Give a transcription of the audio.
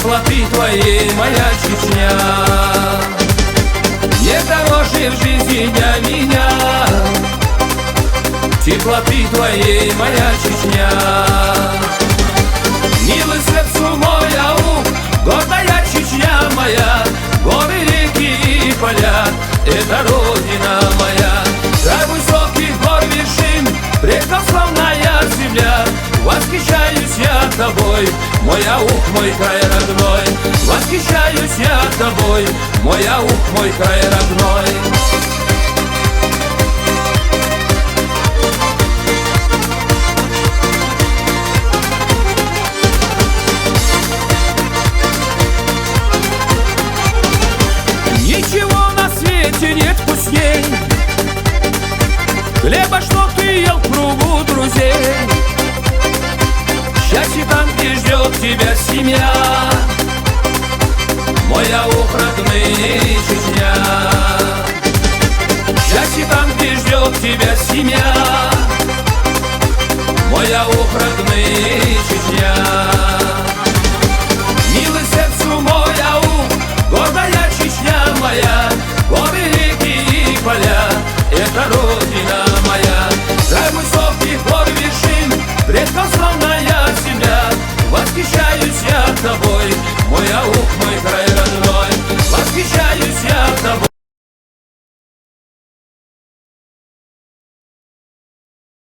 теплоты твоей моя Чечня. Не дороже в жизни для меня теплоты твоей моя Чечня. Милый сердцу мой аук, гордая Чечня моя, горы, реки и поля — это родина моя. Край высоких гор вершин, предков славная земля. Восхищаюсь я тобой, мой аук, мой край родной. Восхищаюсь я тобой, мой аук, мой край родной. Ничего на свете нет вкусней хлеба, что ты ел в кругу друзей. Счастье там, где ждет тебя семья, мой аук, родный, Чечня. Счастье там, где ждет тебя семья, мой аук, родный, Чечня. Милый сердцу мой аук, гордая Чечня моя, горы, реки и поля — это родина моя. Край высоких гор вершин, предков славная земля. Восхищаюсь я тобой, мой аук,